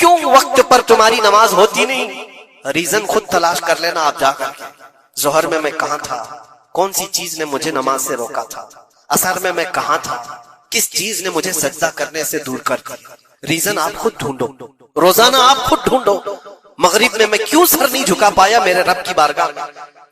کیوں وقت پر تمہاری نماز ہوتی نہیں؟ ریزن خود تلاش کر لینا آپ جا کر کے. ظہر میں کہاں تھا؟ کون سی چیز نے مجھے نماز سے روکا تھا؟ عصر میں کہاں تھا؟ کس چیز نے مجھے سجدہ کرنے سے دور کر دیا؟ ریزن آپ خود ڈھونڈو، روزانہ آپ خود ڈھونڈو. مغرب میں کیوں سر نہیں جھکا پایا میرے رب کی بارگاہ میں؟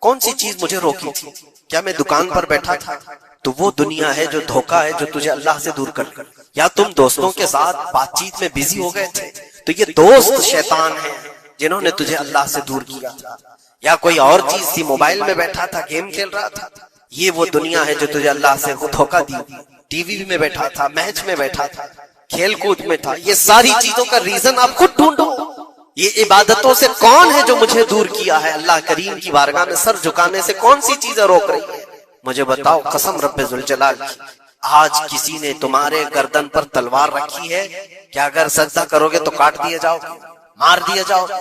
کون سی چیز مجھے روکی تھی؟ کیا میں دکان پر بیٹھا تھا؟ تو وہ دنیا ہے جو دھوکا ہے جو تجھے اللہ سے دور کر دے. یا تم دوستوں کے ساتھ بات چیت میں بزی ہو گئے تھے تو یہ دوست شیطان ہیں جنہوں نے تجھے اللہ سے دور کیا تھا. یا کوئی اور چیز تھی، موبائل میں بیٹھا تھا، گیم کھیل رہا تھا، یہ وہ دنیا ہے جو تجھے اللہ سے دھوکا دی. ٹی وی میں بیٹھا تھا، میچ میں بیٹھا تھا، کھیل کود میں تھا. یہ ساری چیزوں کا ریزن آپ خود ڈھونڈو. یہ عبادتوں سے کون ہے جو مجھے دور کیا ہے؟ اللہ کریم کی بارگاہ میں سر جھکانے سے کون سی چیزیں روک رہی ہیں؟ مجھے بتاؤ قسم رب ذوالجلال کی. آج کسی نے تمہارے گردن پر تلوار رکھی ہے کہ اگر سجدہ کرو گے تو کاٹ دیا جاؤ گے، مار دیا جاؤ گے.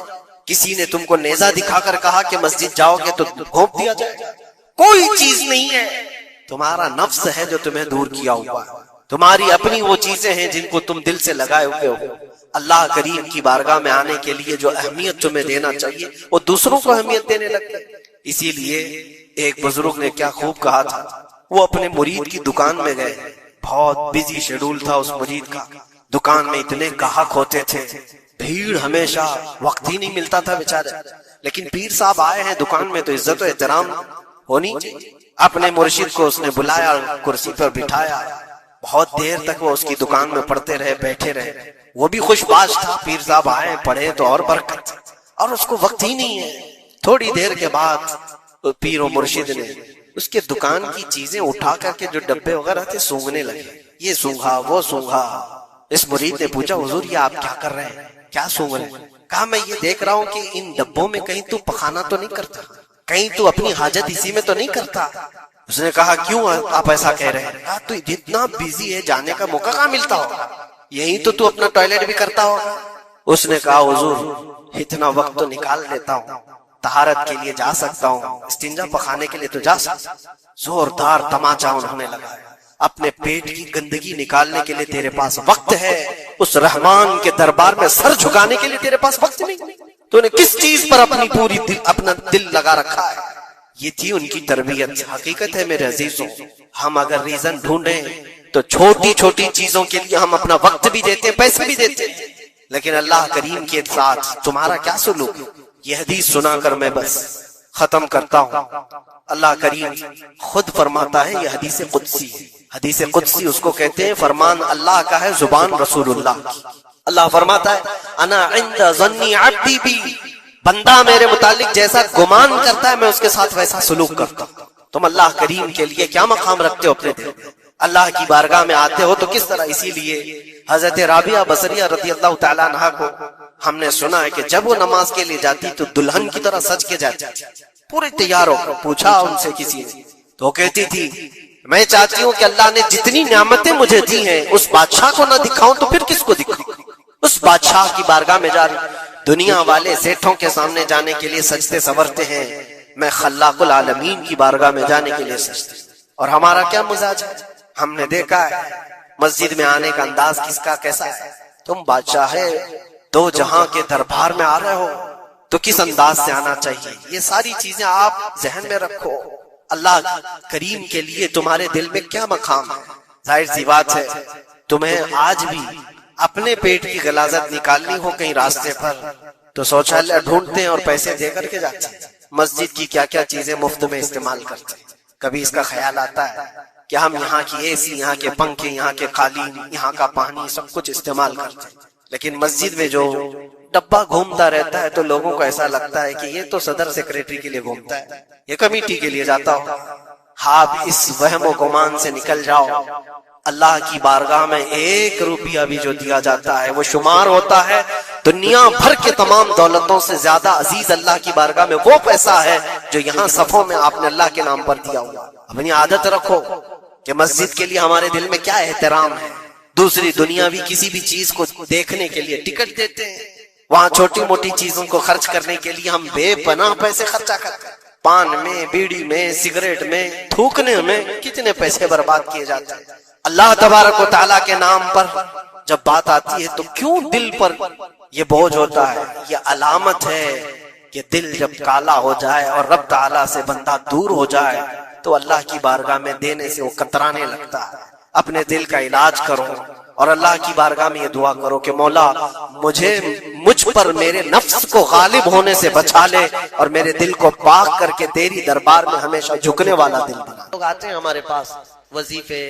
کسی نے تم کو نیزہ دکھا کر کہا کہ مسجد جاؤ گے تو گھونپ دیا جائے گا. کوئی چیز نہیں ہے. تمہارا نفس ہے جو تمہیں دور کیا ہوا ہے. تمہاری اپنی وہ چیزیں ہیں جن کو تم دل سے لگائے ہوئے ہو. اللہ کریم کی بارگاہ میں آنے کے لیے جو اہمیت تمہیں دینا چاہیے وہ دوسروں کو اہمیت دینے لگتے. اسی لیے ایک بزرگ نے کیا خوب کہا تھا. وہ اپنے مرید کی دکان میں گئے، بہت بزی شیڈول تھا اس مرید کا. دکان میں اتنے گاہک ہوتے تھے، بھیڑ ہمیشہ، وقت ہی نہیں ملتا تھا بیچارے. لیکن پیر صاحب آئے ہیں دکان میں تو عزت و احترام ہونی چاہیے. اپنے مرشد کو اس نے بلایا، کرسی پر بٹھایا. بہت دیر تک وہ اس کی دکان میں پڑھتے رہے، بیٹھے رہے. وہ بھی خوش باش تھا، پیر صاحب آئے پڑھے تو اور برکت، اور اس کو وقت ہی نہیں ہے. تھوڑی دیر کے بعد پیر و مرشد نے اس کے دکان کی چیزیں اٹھا کر کے جو ڈبے وغیرہ تھے سونگنے لگے. یہ سونگا وہ سونگا. اس مرید نے پوچھا حضور یہ آپ کیا کر رہے ہیں، کیا سونگ رہے ہیں؟ کہا میں یہ دیکھ رہا ہوں کہ ان ڈبوں میں کہیں تو پخانا تو نہیں کرتا، کہیں تو اپنی حاجت اسی میں تو نہیں کرتا. اس نے کہا کیوں آپ ایسا کہہ رہے ہیں؟ کہا تو جتنا بیزی ہے جانے کا موقع کہاں ملتا ہوگا، یہی تو اپنا ٹوائلٹ بھی کرتا ہوگا. اس نے کہا حضور اتنا وقت تو نکال لیتا ہوں، طہارت کے لیے جا سکتا ہوں، استنجا پخانے کے لیے تو جا سکتا. زوردار تماچا انہوں نے لگایا. اپنے پیٹ کی گندگی نکالنے کے لیے تیرے پاس وقت ہے، اس رحمان کے دربار میں سر جھکانے کے لیے تیرے پاس وقت نہیں. تو نے کس چیز پر اپنا دل لگا رکھا ہے؟ یہ تھی ان کی تربیت. حقیقت ہے میرے عزیزوں، ہم اگر ریزن ڈھونڈیں تو چھوٹی چھوٹی چیزوں کے لیے ہم اپنا وقت بھی دیتے ہیں، پیسے بھی دیتے ہیں. لیکن اللہ کریم کے ساتھ تمہارا کیا سلوک؟ یہ حدیث سنا کر میں بس ختم کرتا ہوں. اللہ کریم خود فرماتا ہے، یہ حدیث قدسی ہے. حدیث قدسی اس کو کہتے ہیں فرمان اللہ کا ہے، زبان رسول اللہ کی. اللہ فرماتا ہے انا عند ظنی عبدی بی، بندہ میرے متعلق جیسا گمان کرتا ہے میں اس کے ساتھ ویسا سلوک کرتا ہوں. تم اللہ کریم کے لیے کیا مقام رکھتے ہو اپنے دل میں؟ اللہ کی بارگاہ میں آتے ہو تو کس طرح؟ اسی لیے حضرت رابعہ بصریہ رضی اللہ تعالیٰ عنہا کو ہم نے سنا ہے کہ جب وہ نماز کے لیے جاتی تو دلہن کی طرح سج کے جاتی، پورے تیار ہو کر. پوچھا ان سے کسی نے تو وہ کہتی تھی میں چاہتی ہوں کہ اللہ نے جتنی نعمتیں مجھے دی ہیں اس بادشاہ کو نہ دکھاؤں تو پھر کس کو دکھاؤں؟ اس بادشاہ کی بارگاہ میں جا رہی. دنیا والے سیٹھوں کے سامنے جانے کے لیے سجتے سورتے ہیں، میں خلاق العالمین کی بارگاہ میں جانے کے لیے سجتے. اور ہمارا کیا مزاج ہے؟ ہم نے دیکھا ہے مسجد میں آنے کا انداز کس کا کیسا ہے. تم بادشاہ ہے، دو جہاں کے دربار میں آ رہے ہو تو کس انداز سے آنا چاہیے. یہ ساری چیزیں آپ ذہن میں رکھو. اللہ کریم کے لیے تمہارے دل میں کیا مقام ہے؟ ظاہر سی بات ہے تمہیں آج بھی اپنے پیٹ کی غلاظت نکالنی ہو کہیں راستے پر تو شوچالیہ ڈھونڈتے ہیں اور پیسے دے کر کے جاتے ہیں. مسجد کی کیا کیا چیزیں مفت میں استعمال کرتے ہیں. کبھی اس کا خیال آتا ہے کہ ہم یہاں کی اے سی، یہاں کے پنکھے، یہاں کے قالین، یہاں کا پانی سب کچھ استعمال کرتے ہیں. لیکن مسجد میں جو ڈبہ گھومتا رہتا ہے تو لوگوں کو ایسا لگتا ہے کہ یہ تو صدر سیکریٹری کے لیے گھومتا ہے، یہ کمیٹی کے لیے جاتا ہو. آپ اس وہم و گمان سے نکل جاؤ. اللہ کی بارگاہ میں 1 روپیہ بھی جو دیا جاتا ہے وہ شمار ہوتا ہے دنیا بھر کے تمام دولتوں سے زیادہ عزیز اللہ کی بارگاہ میں وہ پیسہ ہے جو یہاں صفوں میں آپ نے اللہ کے نام پر دیا ہوا. اپنی عادت رکھو کہ مسجد کے لیے ہمارے دل میں کیا احترام ہے. دوسری دنیاوی کسی بھی چیز کو دیکھنے کے لیے ٹکٹ دیتے ہیں، وہاں چھوٹی موٹی چیزوں کو خرچ کرنے کے لیے ہم بے پناہ پیسے خرچہ کرتے ہیں. پان میں، بیڑی میں، سگریٹ میں، تھوکنے میں کتنے پیسے برباد کیے جاتے ہیں. اللہ تبارک و تعالیٰ کے نام پر جب بات آتی ہے تو کیوں دل پر یہ بوجھ ہوتا ہے، یہ علامت ہے کہ دل جب کالا ہو جائے اور رب تعالیٰ سے بندہ دور ہو جائے تو اللہ کی بارگاہ میں دینے سے وہ کترانے لگتا ہے۔ اپنے دل کا علاج کرو اور اللہ کی بارگاہ میں یہ دعا کرو کہ مولا مجھ پر میرے نفس کو غالب ہونے سے بچا لے اور میرے دل کو پاک کر کے تیری دربار میں ہمیشہ جھکنے والا دل بنا۔ لوگ آتے ہیں ہمارے پاس، وظیفے،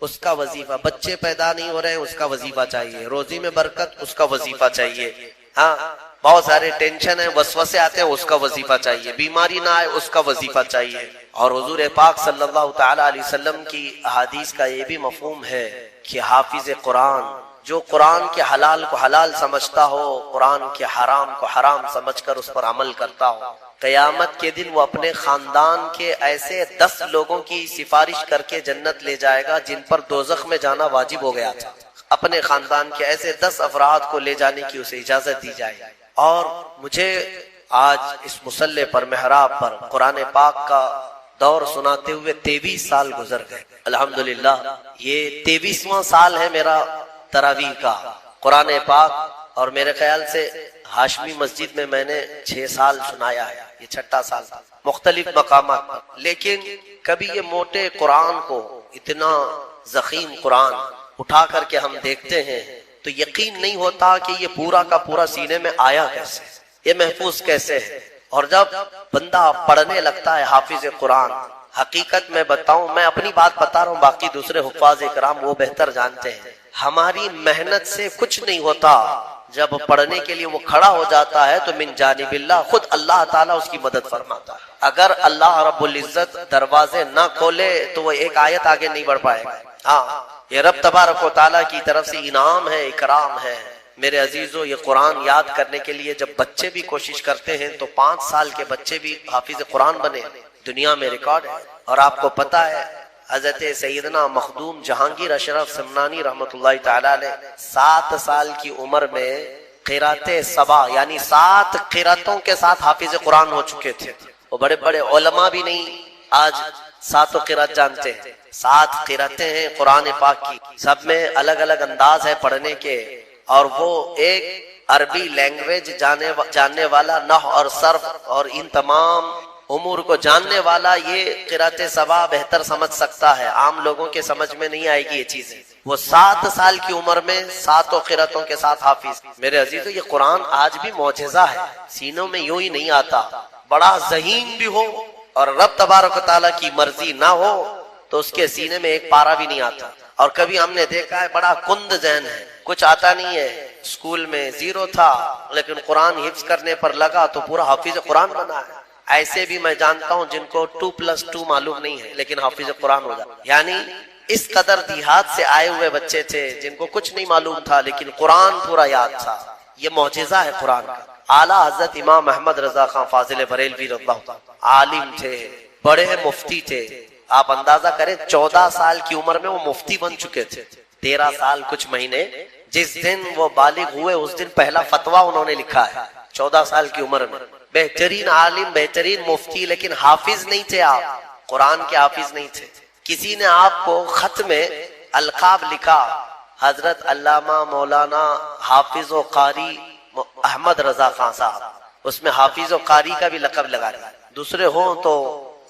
اس کا وظیفہ، بچے پیدا نہیں ہو رہے ہیں اس کا وظیفہ چاہیے، روزی میں برکت اس کا وظیفہ چاہیے، ہاں بہت سارے ٹینشن ہیں، وسوسے آتے ہیں اس کا وظیفہ چاہیے، بیماری نہ آئے اس کا وظیفہ چاہیے۔ اور حضور پاک صلی اللہ تعالی علیہ وسلم کی احادیث کا یہ بھی مفہوم ہے کہ حافظ قرآن، جو قرآن کے حلال کو حلال سمجھتا ہو، قرآن کے حرام کو حرام سمجھ کر اس پر عمل کرتا ہو، قیامت کے دن وہ اپنے خاندان کے ایسے 10 لوگوں کی سفارش کر کے جنت لے جائے گا جن پر دوزخ میں جانا واجب ہو گیا تھا، اپنے خاندان کے ایسے 10 افراد کو لے جانے کی اسے اجازت دی جائے گی۔ اور مجھے آج اس مصلی پر، محراب پر قرآن پاک کا دور سناتے ہوئے 23 سال گزر گئے الحمدللہ۔ یہ 23واں سال ہے میرا تراویح کا قرآن پاک، اور میرے خیال سے ہاشمی مسجد میں میں نے 6 سال سنایا ہے، یہ 6واں سال تھا مختلف مقامات پر۔ لیکن کبھی یہ موٹے قرآن کو، اتنا ضخیم قرآن اٹھا کر کے ہم دیکھتے ہیں تو یقین نہیں ہوتا کہ یہ پورا کا پورا سینے میں آیا کیسے، یہ محفوظ کیسے ہے۔ اور جب بندہ پڑھنے لگتا ہے حافظ قرآن، حقیقت میں بتاؤں، میں اپنی بات بتا رہا ہوں، باقی دوسرے حفاظ اکرام وہ بہتر جانتے ہیں، ہماری محنت سے کچھ نہیں ہوتا۔ جب پڑھنے کے لیے وہ کھڑا ہو جاتا ہے تو من جانب اللہ، خود اللہ تعالیٰ اس کی مدد فرماتا ہے۔ اگر اللہ رب العزت دروازے نہ کھولے تو وہ ایک آیت آگے نہیں بڑھ پائے گا۔ ہاں، یہ رب تبارک و تعالیٰ کی طرف سے انعام ہے، اکرام ہے۔ میرے عزیزو، یہ قرآن یاد کرنے کے لیے جب بچے بھی کوشش کرتے ہیں تو 5 سال کے بچے بھی حافظ قرآن بنے، دنیا میں ریکارڈ ہے۔ اور آپ کو پتا ہے حضرت سیدنا مخدوم جہانگیر اشرف سمنانی رحمۃ اللہ تعالی علیہ 7 سال کی عمر میں قرات سبع یعنی 7 قراتوں کے ساتھ حافظ قرآن ہو چکے تھے۔ وہ بڑے بڑے علماء بھی نہیں آج 7 قرات جانتے ہیں۔ 7 قراتیں ہیں قرآن پاک کی، سب میں الگ الگ انداز ہے پڑھنے کے، اور وہ ایک عربی لینگویج جاننے والا، نحو اور صرف اور ان تمام امور کو جاننے والا یہ قرات سبع بہتر سمجھ سکتا ہے، عام لوگوں کے سمجھ میں نہیں آئے گی یہ چیزیں۔ وہ 7 سال کی عمر میں 7 قراتوں کے ساتھ حافظ۔ میرے عزیزو، یہ قرآن آج بھی معجزہ ہے، سینوں میں یوں ہی نہیں آتا، بڑا ذہین بھی ہو اور رب تبارک و تعالیٰ کی مرضی نہ ہو تو اس کے سینے میں ایک پارا بھی نہیں آتا۔ اور کبھی ہم نے دیکھا ہے بڑا کند ذہن ہے، کچھ آتا نہیں ہے، اسکول میں 0 تھا لیکن قرآن حفظ کرنے پر لگا تو پورا حافظ قرآن بنا ہے۔ ایسے بھی میں جانتا ہوں جن کو 2+2 معلوم نہیں ہے لیکن حافظ قرآن ہو جاتا۔ یعنی اس قدر دیہات سے آئے ہوئے بچے تھے جن کو کچھ نہیں معلوم تھا لیکن قرآن پورا یاد تھا۔ یہ معجزہ ہے قرآن کا۔ اعلیٰ حضرت امام احمد رضا خان فاضل بریلوی رضی اللہ عنہ عالم تھے، بڑے مفتی تھے۔ آپ اندازہ کریں 14 سال کی عمر میں وہ مفتی بن چکے تھے، 13 سال کچھ مہینے۔ جس دن وہ بالغ ہوئے اس دن پہلا فتویٰ انہوں نے لکھا ہے 14 سال کی عمر میں۔ بہترین عالم، بہترین مفتی، لیکن حافظ نہیں تھے آپ، قرآن کے حافظ نہیں تھے۔ کسی نے آپ کو خط میں القاب لکھا، حضرت علامہ مولانا حافظ و قاری احمد رضا خان صاحب، اس میں حافظ و قاری کا بھی لقب لگا دیا۔ دوسرے ہوں تو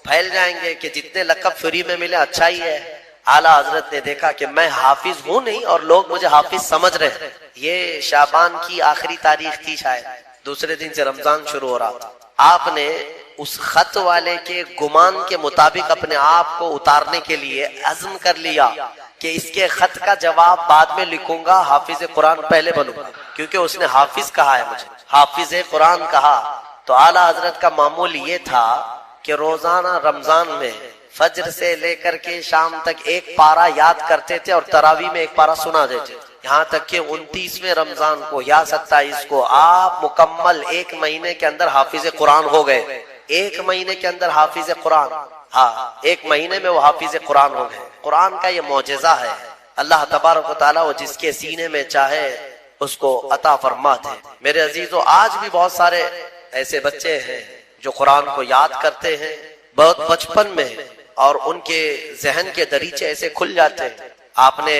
پھیل جائیں گے کہ جتنے لقب فری میں ملے اچھا ہی ہے۔ اعلیٰ حضرت نے دیکھا کہ میں حافظ ہوں نہیں اور لوگ مجھے حافظ سمجھ رہے ہیں۔ یہ شعبان کی آخری تاریخ تھی، شاید دوسرے دن سے رمضان شروع ہو رہا تھا۔ آپ نے اس خط والے کے گمان کے مطابق اپنے آپ کو اتارنے کے لیے عزم کر لیا کہ اس کے خط کا جواب بعد میں لکھوں گا، حافظ قرآن پہلے بنوں گا، کیونکہ اس نے حافظ کہا ہے مجھے، حافظ قرآن کہا۔ تو اعلیٰ حضرت کا معمول یہ تھا کہ روزانہ رمضان میں فجر سے لے کر کے شام تک ایک پارا یاد کرتے تھے اور تراویح میں ایک پارا سنا دیتے، یہاں تک کہ 29ویں رمضان کو یا 27 کو آپ مکمل 1 مہینے کے اندر حافظ قرآن ہو گئے۔ 1 مہینے کے اندر حافظ قرآن، ہاں 1 مہینے میں وہ حافظ قرآن ہو گئے۔ قرآن کا یہ معجزہ ہے، اللہ تبارک و تعالیٰ وہ جس کے سینے میں چاہے اس کو عطا فرماتے ہیں۔ میرے عزیزو، آج بھی بہت سارے ایسے بچے ہیں جو قرآن کو یاد کرتے ہیں بہت بچپن میں، اور ان کے ذہن کے دریچے ایسے کھل جاتے ہیں۔ آپ نے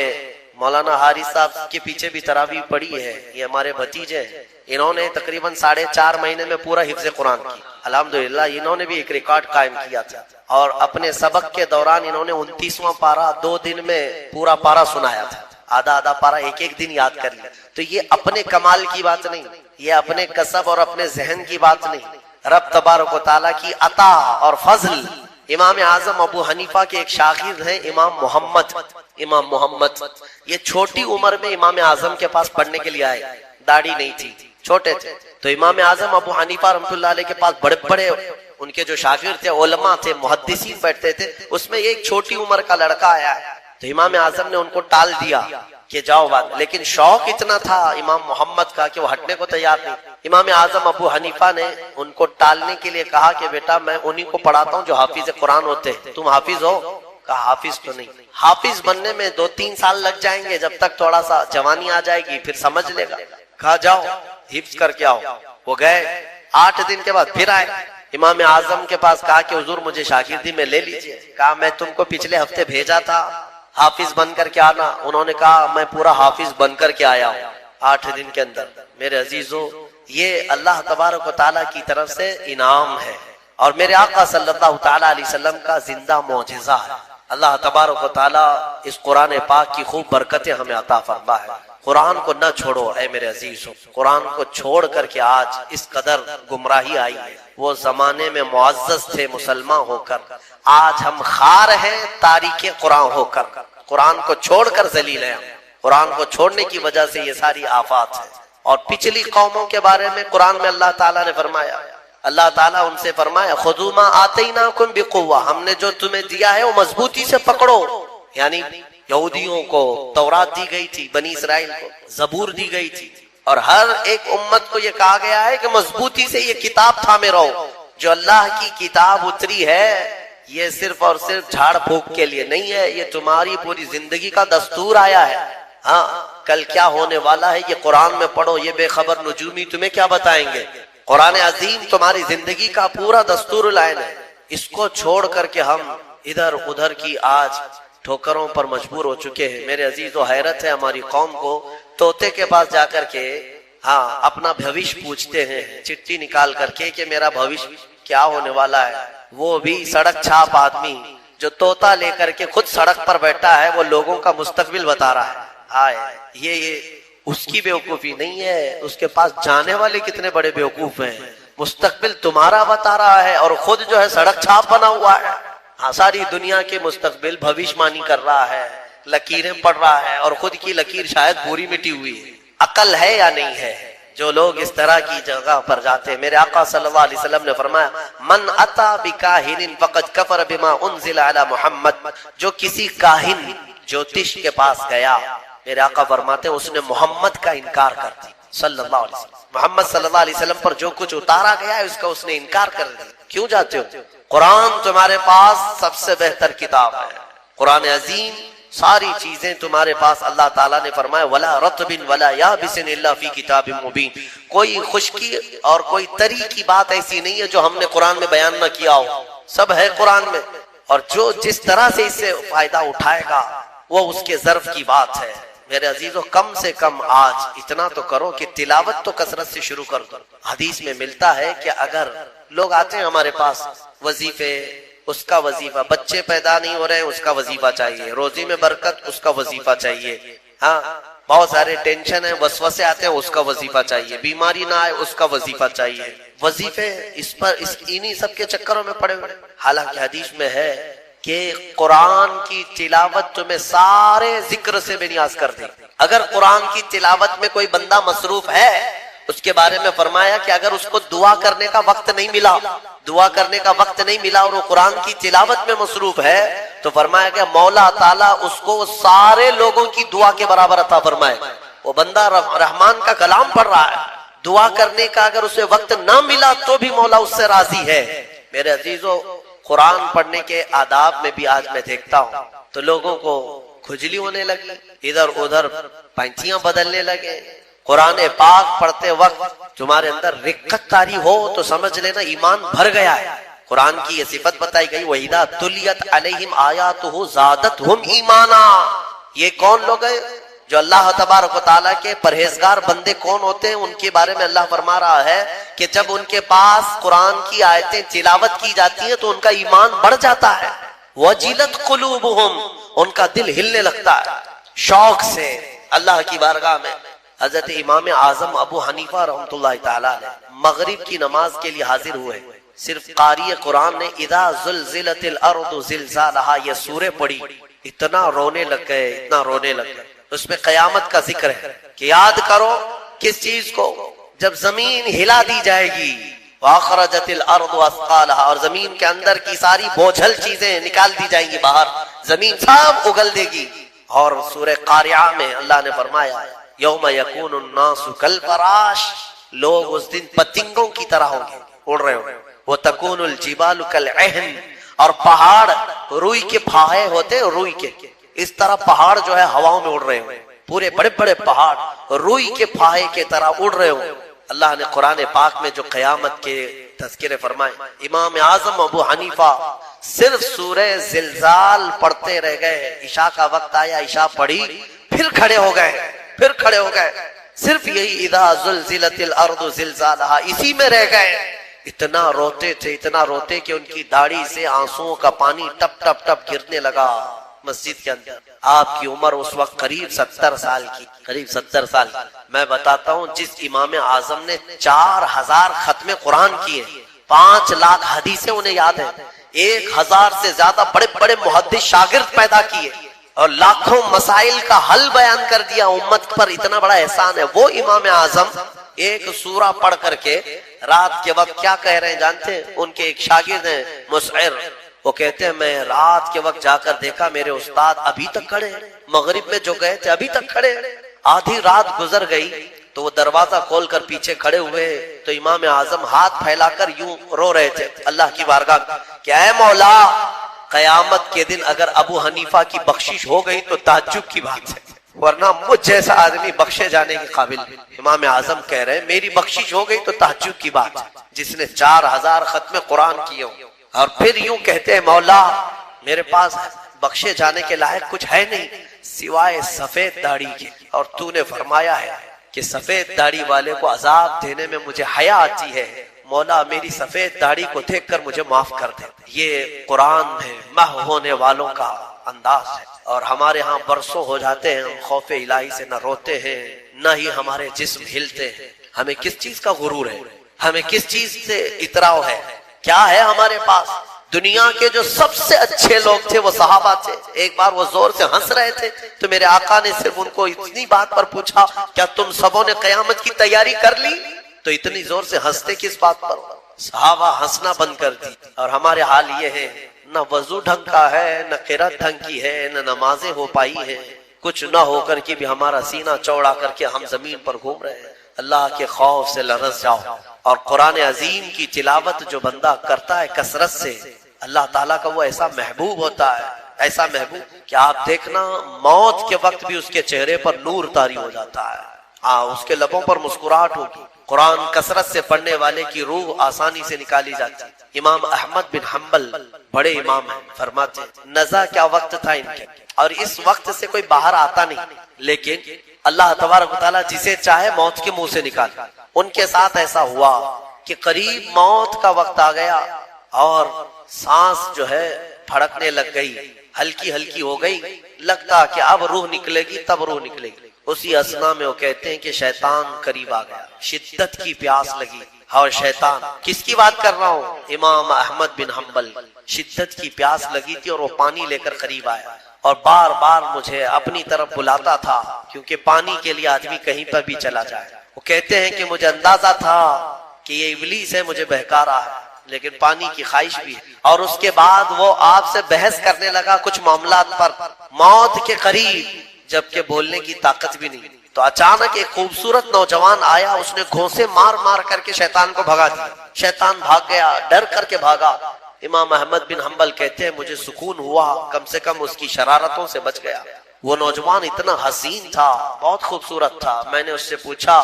مولانا حارث صاحب کے پیچھے بھی تراویح پڑھی ہے، یہ ہمارے بھتیجے ہیں، انہوں نے تقریباً 4.5 مہینے میں پورا حفظ قرآن کی، الحمدللہ انہوں نے بھی ایک ریکارڈ قائم کیا تھا، اور اپنے سبق کے دوران انہوں نے 29واں پارہ 2 دن میں پورا پارہ سنایا تھا، آدھا پارہ ایک دن یاد کر لیا۔ تو یہ اپنے کمال کی بات نہیں، یہ اپنے کسب اور اپنے ذہن کی بات نہیں، رب تبارک و تعالیٰ کی عطا اور فضل۔ امام اعظم ابو حنیفہ کے ایک شاگرد ہیں امام محمد، یہ چھوٹی عمر میں امام اعظم کے پاس پڑھنے کے لیے آئے، داڑھی نہیں تھی، چھوٹے تھے، تو امام اعظم ابو حنیفہ رحمۃ اللہ علیہ کے پاس بڑے بڑے ان کے جو شاگرد تھے، علماء تھے، محدثین بیٹھتے تھے، اس میں ایک چھوٹی عمر کا لڑکا آیا ہے، تو امام اعظم نے ان کو ٹال دیا کہ جاؤ بات، لیکن شوق اتنا تھا امام محمد کا کہ وہ ہٹنے کو تیار نہیں۔ امام اعظم ابو حنیفہ نے ان کو ٹالنے کے لیے کہا کہ بیٹا میں انہی کو پڑھاتا ہوں جو حافظ قرآن ہوتے ہیں، تم حافظ ہو؟ کہا حافظ تو نہیں، حافظ بننے میں 2-3 سال لگ جائیں گے، جب تک تھوڑا سا جوانی آ جائے گی پھر سمجھ لے گا۔ کہا جاؤ حفظ کر کے آؤ۔ وہ گئے، 8 دن کے بعد پھر آئے امام اعظم کے پاس، کہا کہ حضور مجھے شاگردی میں لے لیجئے۔ کہا میں تم کو پچھلے ہفتے بھیجا تھا حافظ بن کر کے آنا، انہوں نے کہا میں پورا حافظ بن کر کے آیا ہوں 8 دن کے اندر۔ میرے عزیزو، یہ اللہ تبارک و تعالیٰ کی طرف سے انعام ہے، اور میرے آقا صلی اللہ تعالیٰ علیہ وسلم کا زندہ معجزہ ہے۔ اللہ تبارک و تعالیٰ اس قرآن پاک کی خوب برکتیں ہمیں عطا فرما ہے۔ قرآن کو نہ چھوڑو اے میرے عزیزو، قرآن کو چھوڑ کر کے آج اس قدر گمراہی آئی ہے۔ وہ زمانے میں معزز تھے مسلمان ہو کر، آج ہم خار ہیں تاریک قرآن ہو کر، قرآن کو چھوڑ کر ذلیل ہیں۔ قرآن کو چھوڑنے کی وجہ سے یہ ساری آفات ہے۔ اور پچھلی قوموں کے بارے میں قرآن میں اللہ تعالیٰ نے فرمایا، اللہ تعالیٰ ان سے فرمایا خذوا ما آتیناکم بقوہ، ہم نے جو تمہیں دیا ہے وہ مضبوطی سے پکڑو۔ یعنی یہودیوں کو تورات دی گئی تھی، بنی اسرائیل کو زبور دی گئی تھی، اور ہر ایک امت کو یہ کہا گیا ہے کہ مضبوطی سے یہ کتاب تھامے رہو۔ جو اللہ کی کتاب اتری ہے یہ صرف اور صرف جھاڑ پھونک کے لیے نہیں ہے، یہ تمہاری پوری زندگی کا دستور آیا ہے۔ ہاں کل کیا ہونے والا ہے یہ قرآن میں پڑھو، یہ بے خبر نجومی تمہیں کیا بتائیں گے۔ قرآن عظیم تمہاری زندگی کا پورا دستور العین ہے۔ اس کو چھوڑ کر کے ہم ادھر ادھر کی آج ٹھوکروں پر مجبور ہو چکے ہیں۔ میرے عزیز و حیرت ہے ہماری قوم کو، طوطے کے پاس جا کر کے اپنا بھوش پوچھتے ہیں چٹھی نکال کر کے کہ میرا بھوش کیا ہونے والا ہے۔ وہ بھی سڑک چھاپ آدمی جو طوطا لے کر کے خود سڑک پر بیٹھا ہے، وہ لوگوں کا مستقبل بتا رہا ہے۔ ہائے، یہ اس کی بیوقوفی نہیں ہے، اس کے پاس جانے والے کتنے بڑے بیوقوف ہیں۔ مستقبل تمہارا بتا رہا ہے اور خود جو ہے سڑک چھاپ بنا ہوا ہے۔ ساری دنیا کے مستقبل بھوشمانی کر رہا ہے، لکیریں پڑھ رہا ہے، اور خود کی لکیر شاید پوری مٹی ہوئی ہے۔ عقل ہے یا نہیں ہے جو لوگ اس طرح کی جگہ پر جاتے ہیں؟ میرے آقا صلی اللہ علیہ وسلم نے فرمایا من اتا بکاہن فقد کفر بما انزل علی محمد، جو کسی کاہن جوتش کے پاس گیا، میرے آقا فرماتے ہیں اس نے محمد کا انکار کر دیا صلی اللہ علیہ وسلم۔ محمد صلی اللہ علیہ وسلم پر جو کچھ اتارا گیا ہے اس کا اس نے انکار کر دیا۔ کیوں جاتے ہو؟ قرآن تمہارے پاس سب سے بہتر کتاب ہے، قرآن عظیم، ساری چیزیں تمہارے پاس۔ اللہ تعالیٰ نے فرمایا وَلَا رَطْبٍ وَلَا يَابِسٍ إِلَّا فِي كِتَابٍ مُبِينٍ، کوئی خشکی اور کوئی تری کی بات ایسی نہیں ہے جو ہم نے قرآن میں بیان نہ کیا ہو، سب ہے قرآن میں، اور جو جس طرح سے اس سے فائدہ اٹھائے گا وہ اس کے ظرف کی بات ہے۔ میرے عزیزو، کم سے کم آج اتنا تو کرو کہ تلاوت تو کثرت سے شروع کر دو۔ حدیث میں ملتا ہے کہ اگر لوگ آتے ہیں ہمارے پاس وظیفے، اس کا وظیفہ، بچے پیدا نہیں ہو رہے ہیں اس کا وظیفہ چاہیے، روزی میں برکت اس کا وظیفہ چاہیے، ہاں بہت سارے ٹینشن ہیں، وسوسے آتے ہیں اس کا وظیفہ چاہیے، بیماری نہ آئے اس کا وظیفہ چاہیے۔ وظیفے اس پر انہی سب کے چکروں میں پڑے ہوئے۔ حالانکہ حدیث میں ہے کہ قرآن کی تلاوت تمہیں سارے ذکر سے بے نیاز کر دے۔ اگر قرآن کی تلاوت میں کوئی بندہ مصروف ہے، اس کے بارے میں فرمایا کہ اگر اس کو دعا کرنے کا وقت نہیں ملا، اور وہ قرآن کی تلاوت میں مصروف ہے، تو فرمایا کہ مولا تعالیٰ اس کو سارے لوگوں کی دعا کے برابر عطا فرمائے۔ وہ بندہ رحمان کا کلام پڑھ رہا ہے، دعا کرنے کا اگر اسے وقت نہ ملا تو بھی مولا اس سے راضی ہے۔ میرے عزیزو، قرآن پڑھنے کے آداب میں بھی آج میں دیکھتا ہوں تو لوگوں کو کھجلی ہونے لگی، ادھر ادھر پینتیاں بدلنے لگے۔ قرآن پاک پڑھتے وقت تمہارے اندر رقت طاری ہو تو سمجھ لینا ایمان بھر گیا ہے۔ قرآن کی یہ صفت بتائی گئی وَإِذَا تُلِيَتْ عَلَيْهِمْ آيَاتُهُ زَادَتْهُمْ ایمانا۔ یہ کون لوگ ہیں؟ جو اللہ تبارک و تعالیٰ کے پرہیزگار بندے کون ہوتے ہیں، ان کے بارے میں اللہ فرما رہا ہے کہ جب ان کے پاس قرآن کی آیتیں تلاوت کی جاتی ہیں تو ان کا ایمان بڑھ جاتا ہے. وجلت قلوبہم، ان کا دل ہلنے لگتا ہے شوق سے. اللہ کی بارگاہ میں حضرت امام اعظم ابو حنیفہ رحمۃ اللہ تعالی علیہ مغرب کی نماز کے لیے حاضر ہوئے. صرف قاری قرآن نے اذا زلزلت الارض زلزالہا یہ سورہ پڑھی، اتنا رونے لگ گئے، اتنا رونے لگ گئے. اس میں قیامت کا ذکر ہے کہ یاد کرو کس چیز کو، جب زمین ہلا دی جائے گی، وَأَخْرَجَتِ الْأَرْضُ أَثْقَالَهَا، اور زمین کے اندر کی ساری بوجھل چیزیں نکال دی جائیں گی باہر، زمین سب اگل دے گی. اور سورہ قاریعہ میں اللہ نے فرمایا یوم یکون الناس کالفراش، لوگ اس دن پتنگوں کی طرح ہوں گے، اڑ رہے ہوں گے. وَتَكُونُ الْجِبَالُ كَالْعِهْنِ، اور پہاڑ روئی کے پھاہے ہوتے ہیں، روئی کے اس طرح پہاڑ جو ہے ہواؤں میں اڑ رہے ہوں، پورے بڑے بڑے پہاڑ روئی کے پھاہے کی طرح اڑ رہے ہوں. اللہ نے قرآن پاک میں جو قیامت کے تذکرے فرمائے، امام اعظم ابو حنیفہ صرف سورہ زلزال پڑھتے رہ گئے. عشاء کا وقت آیا، عشاء پڑھی، پھر کھڑے ہو گئے، صرف یہی اذا زلزلت الارض زلزالہا اسی میں رہ گئے. اتنا روتے تھے، اتنا روتے کہ ان کی داڑھی سے آنسوؤں کا پانی ٹپ ٹپ ٹپ گرنے لگا مسجد کے اندر. آپ کی عمر اس وقت قریب 70 سال کی، قریب 70 سال کی. میں بتاتا ہوں جس امام اعظم نے 4000 ختم قرآن کیے، 5 لاکھ حدیثیں انہیں یاد ہیں، 1000 سے زیادہ بڑے بڑے محدث شاگرد پیدا کیے، اور لاکھوں مسائل کا حل بیان کر دیا. امت پر اتنا بڑا احسان ہے. وہ امام اعظم ایک سورہ پڑھ کر کے رات کے وقت کیا کہہ رہے ہیں جانتے ہیں؟ ان کے ایک شاگرد ہیں مسعر، وہ کہتے ہیں میں رات کے وقت جا کر دیکھا میرے استاد ابھی تک کھڑے ہیں، مغرب میں جو گئے تھے ابھی تک کھڑے ہیں. آدھی رات گزر گئی تو وہ دروازہ کھول کر پیچھے کھڑے ہوئے تو امام اعظم ہاتھ پھیلا کر یوں رو رہے تھے اللہ کی بارگاہ کہ اے مولا، قیامت کے دن اگر ابو حنیفہ کی بخشش ہو گئی تو تعجب کی بات ہے، ورنہ مجھ جیسا آدمی بخشے جانے کے قابل نہیں. امام اعظم کہہ رہے ہیں میری بخشش ہو گئی تو تعجب کی بات ہے، جس نے 4000 ختم قرآن کیے ہوں اور پھر یوں کہتے ہیں مولا میرے پاس بخشے جانے کے لائق کچھ ہے نہیں سوائے سفید داڑھی کے، اور تو نے فرمایا ہے کہ سفید داڑھی والے کو عذاب دینے میں مجھے حیا آتی ہے، مولا میری سفید داڑھی کو دیکھ کر مجھے معاف کر دے. یہ قرآن میں محو ہونے والوں کا انداز ہے، اور ہمارے ہاں برسوں ہو جاتے ہیں ہم خوف الہی سے نہ روتے ہیں نہ ہی ہمارے جسم ہلتے ہیں. ہمیں کس چیز کا غرور ہے؟ ہمیں کس چیز سے اطراء ہے؟ کیا ہے ہمارے پاس؟ دنیا کے جو سب سے اچھے لوگ تھے وہ صحابہ تھے. ایک بار وہ زور سے ہنس رہے تھے تو میرے آقا نے صرف ان کو اتنی بات پر پوچھا کیا تم سبوں نے قیامت کی تیاری کر لی؟ تو اتنی زور سے ہنستے کس بات پر؟ صحابہ ہنسنا بند کر دی. اور ہمارے حال یہ ہے نہ وضو ڈھنگ کا ہے، نہ قرات ڈھنگ کی ہے، نہ نمازیں ہو پائی ہیں، کچھ نہ ہو کر کے بھی ہمارا سینہ چوڑا کر کے ہم زمین پر گھوم رہے ہیں. اللہ کے خوف سے لرز جاؤ. اور قرآن عظیم کی تلاوت جو بندہ کرتا ہے کثرت سے، اللہ تعالیٰ کا وہ ایسا محبوب ہوتا ہے، ایسا محبوب کہ آپ دیکھنا موت کے وقت بھی اس کے چہرے پر نور طاری ہو جاتا ہے. ہاں اس کے لبوں پر مسکراہٹ ہوگی. قرآن کثرت سے پڑھنے والے کی روح آسانی سے نکالی جاتی. امام احمد بن حنبل بڑے امام ہیں، فرماتے ہیں نزا کیا وقت تھا ان کے، اور اس وقت سے کوئی باہر آتا نہیں، لیکن اللہ تبارک و تعالیٰ جسے چاہے موت کے منہ سے نکال. ان کے ساتھ ایسا ہوا کہ قریب موت کا وقت آ گیا اور سانس جو ہے پھڑکنے لگ گئی، ہلکی ہلکی ہو گئی، لگتا کہ اب روح نکلے گی، تب روح نکلے گی. اسی اسنا میں وہ کہتے ہیں کہ شیطان قریب آ گیا، شدت کی پیاس لگی. اور شیطان کس کی بات کر رہا ہوں؟ امام احمد بن حنبل. شدت کی پیاس لگی تھی اور وہ پانی لے کر قریب آیا اور بار بار مجھے اپنی طرف بلاتا تھا، کیونکہ پانی کے لیے آدمی کہیں پر بھی چلا جائے. وہ کہتے ہیں کہ مجھے اندازہ تھا کہ یہ ابلیس ہے، مجھے بہکا رہا ہے، لیکن پانی کی خواہش بھی ہے. اور اس کے بعد وہ آپ سے بحث کرنے لگا کچھ معاملات پر، موت کے قریب، جبکہ بولنے کی طاقت بھی نہیں. تو اچانک ایک خوبصورت نوجوان آیا، اس نے گھونسے مار مار کر کے شیطان کو بھگا دیا. شیطان بھاگ گیا، ڈر کر کے بھاگا. امام احمد بن حنبل کہتے ہیں مجھے سکون ہوا، کم سے کم اس کی شرارتوں سے بچ گیا. وہ نوجوان اتنا حسین تھا، بہت خوبصورت تھا. میں نے اس سے پوچھا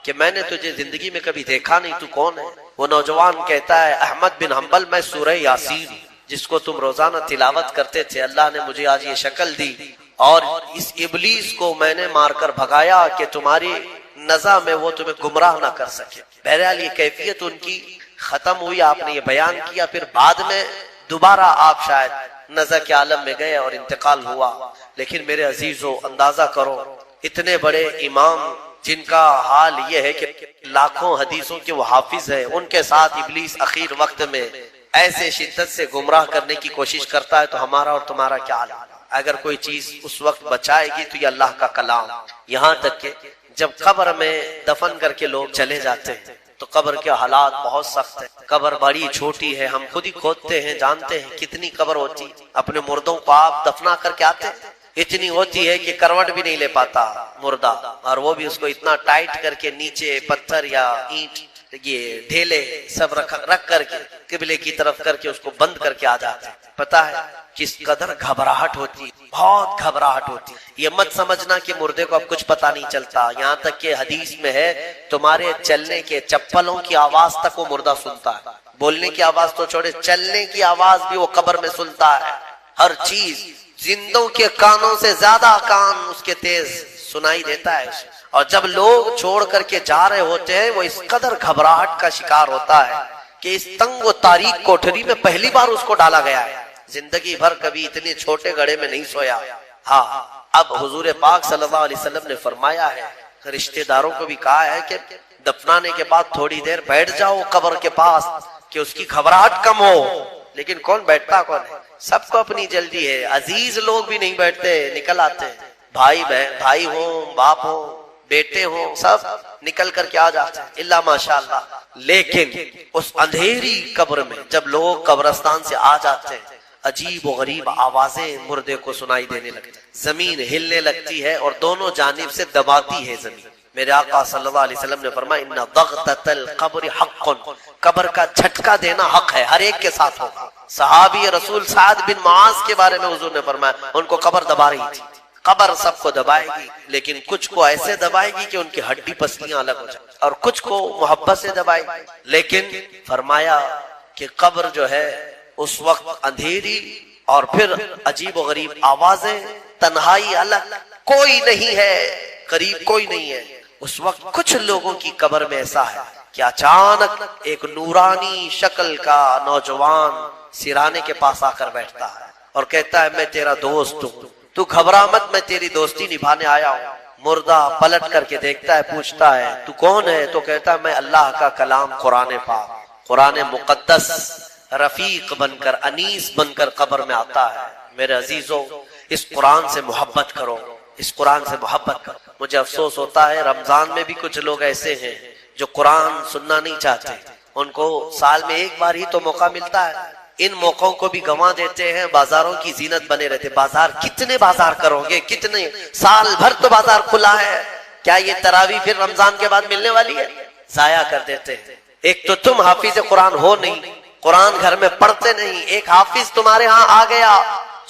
کہ میں نے تجھے زندگی میں کبھی دیکھا نہیں، تو کون ہے؟ وہ نوجوان کہتا ہے احمد بن حنبل میں سورہ یاسین جس کو تم روزانہ تلاوت کرتے تھے، اللہ نے مجھے آج یہ شکل دی اور اس ابلیس کو میں نے مار کر بھگایا کہ تمہاری نزع میں وہ تمہیں گمراہ نہ کر سکے۔ بہرحال یہ کیفیت ان کی ختم ہوئی، آپ نے یہ بیان کیا، پھر بعد میں دوبارہ آپ شاید نزع کے عالم میں گئے اور انتقال ہوا۔ لیکن میرے عزیزو اندازہ کرو، اتنے بڑے امام جن کا حال یہ ہے کہ لاکھوں حدیثوں کے وہ حافظ ہیں، ان کے ساتھ ابلیس اخیر وقت میں ایسے شدت سے گمراہ کرنے کی کوشش کرتا ہے، تو ہمارا اور تمہارا کیا حال ہے؟ اگر کوئی چیز اس وقت بچائے گی تو یہ اللہ کا کلام۔ یہاں تک کہ جب قبر میں دفن کر کے لوگ چلے جاتے ہیں تو قبر کے حالات بہت سخت ہیں۔ قبر بڑی چھوٹی ہے، ہم خود ہی کھودتے ہیں، جانتے ہیں کتنی قبر ہوتی۔ اپنے مردوں کو آپ دفنا کر کے آتے ہیں، اتنی ہوتی ہے کہ کروٹ بھی نہیں لے پاتا مردہ، اور وہ بھی اس کو اتنا ٹائٹ کر کے نیچے پتھر یا اینٹ یہ ڈھیلے سب رکھ کر کے قبلے کی طرف کر کے اس کو بند کر کے آ جاتے ہیں۔ پتہ ہے کس قدر گھبراہٹ ہوتی، بہت گھبراہٹ ہوتی۔ یہ مت سمجھنا کہ مردے کو اب کچھ پتا نہیں چلتا، یہاں تک کہ حدیث میں ہے تمہارے چلنے کے چپلوں کی آواز تک وہ مردہ سنتا ہے۔ بولنے کی آواز تو چھوڑے، چلنے کی آواز بھی وہ قبر میں سنتا ہے۔ ہر چیز زندوں کے کانوں سے زیادہ کان اس کے تیز سنائی دیتا ہے۔ اور جب لوگ چھوڑ کر کے جا رہے ہوتے ہیں وہ اس قدر گھبراہٹ کا شکار ہوتا ہے کہ اس تنگ و تاریک کوٹھری میں پہلی بار اس کو ڈالا گیا ہے، زندگی بھر کبھی اتنے چھوٹے گڑھے میں نہیں سویا۔ ہاں اب حضور پاک صلی اللہ علیہ وسلم نے فرمایا ہے، رشتہ داروں کو بھی کہا ہے کہ دفنانے کے بعد تھوڑی دیر بیٹھ جاؤ قبر کے پاس کہ اس کی گھبراہٹ کم ہو۔ لیکن کون بیٹھتا کون ہے؟ سب کو اپنی جلدی ہے، عزیز لوگ بھی نہیں بیٹھتے، نکل آتے ہیں، بھائی بہن، بھائی ہوں، باپ ہوں، بیٹے ہوں، سب نکل کر کے آ جاتے ہیں الا ماشاءاللہ۔ لیکن اس اندھیری قبر میں جب لوگ قبرستان سے آ جاتے ہیں، عجیب و غریب آوازیں مردے کو سنائی دینے لگتی، زمین ہلنے لگتی ہے اور دونوں جانب سے دباتی ہے زمین۔ میرے آقا صلی اللہ علیہ وسلم نے فرمایا ان ضغطۃ القبر حق، قبر کا جھٹکا دینا حق ہے، ہر ایک کے ساتھ ہوگا۔ صحابی رسول سعد بن معاذ کے بارے میں حضور نے فرمایا ان کو قبر دبا رہی تھی۔ قبر سب کو دبائے گی، لیکن کچھ کو ایسے دبائے گی کہ ان کی ہڈی پسلیاں الگ ہو جائیں، اور کچھ کو محبت سے دبائے گی۔ لیکن فرمایا کہ قبر جو ہے اس وقت اندھیری اور پھر عجیب و غریب آوازیں، تنہائی الگ، کوئی نہیں ہے قریب، کوئی نہیں ہے۔ اس وقت کچھ لوگوں کی قبر میں ایسا ہے کہ اچانک ایک نورانی شکل کا نوجوان سرانے کے پاس آ کر بیٹھتا ہے اور کہتا ہے میں تیرا دوست ہوں، تو گھبرا مت، میں تیری دوستی نبھانے آیا ہوں۔ مردہ پلٹ کر کے دیکھتا ہے، پوچھتا ہے تو کون ہے؟ تو کہتا ہے میں اللہ کا کلام قرآن پاک، قرآن مقدس رفیق بن کر، انیس بن کر قبر میں آتا ہے۔ میرے عزیزو اس قرآن سے محبت کرو، اس قرآن سے محبت کرو۔ مجھے افسوس ہوتا ہے رمضان میں بھی کچھ لوگ ایسے ہیں جو قرآن سننا نہیں چاہتے، ان کو سال میں ایک بار ہی تو موقع ملتا ہے، ان موقعوں کو بھی گنوا دیتے ہیں، بازاروں کی زینت بنے رہتے۔ بازار کتنے بازار کرو گے، کتنے، سال بھر تو بازار کھلا ہے، کیا یہ تراویح پھر رمضان کے بعد ملنے والی ہے؟ ضائع کر دیتے ہیں۔ ایک تو تم حافظ قرآن ہو نہیں، قرآن گھر میں پڑھتے نہیں، ایک حافظ تمہارے ہاں آ گیا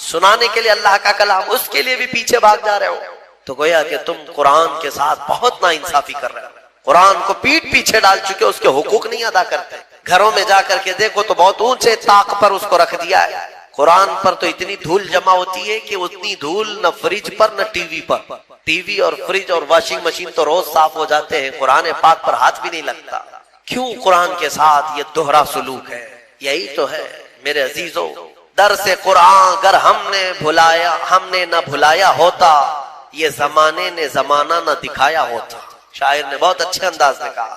سنانے کے لیے اللہ کا کلام، اس کے لیے بھی پیچھے بھاگ جا رہے ہو، تو گویا کہ تم قرآن کے ساتھ بہت ناانصافی کر رہے ہو، قرآن کو پیٹ پیچھے ڈال چکے، اس کے حقوق نہیں ادا کرتے۔ گھروں میں جا کر کے دیکھو تو بہت اونچے طاق پر اس کو رکھ دیا ہے۔ قرآن پر تو اتنی دھول جمع ہوتی ہے کہ اتنی دھول نہ فریج پر نہ ٹی وی پر، ٹی وی اور فریج اور واشنگ مشین تو روز صاف ہو جاتے ہیں، قرآن پاک پر ہاتھ بھی نہیں لگتا۔ کیوں قرآن کے ساتھ یہ دوہرا سلوک ہے؟ یہی تو ہے میرے عزیزو، درس قرآن اگر ہم نے نہ بھلایا ہوتا، یہ زمانے نے زمانہ نہ دکھایا ہوتا۔ شاعر نے بہت اچھے انداز میں کہا۔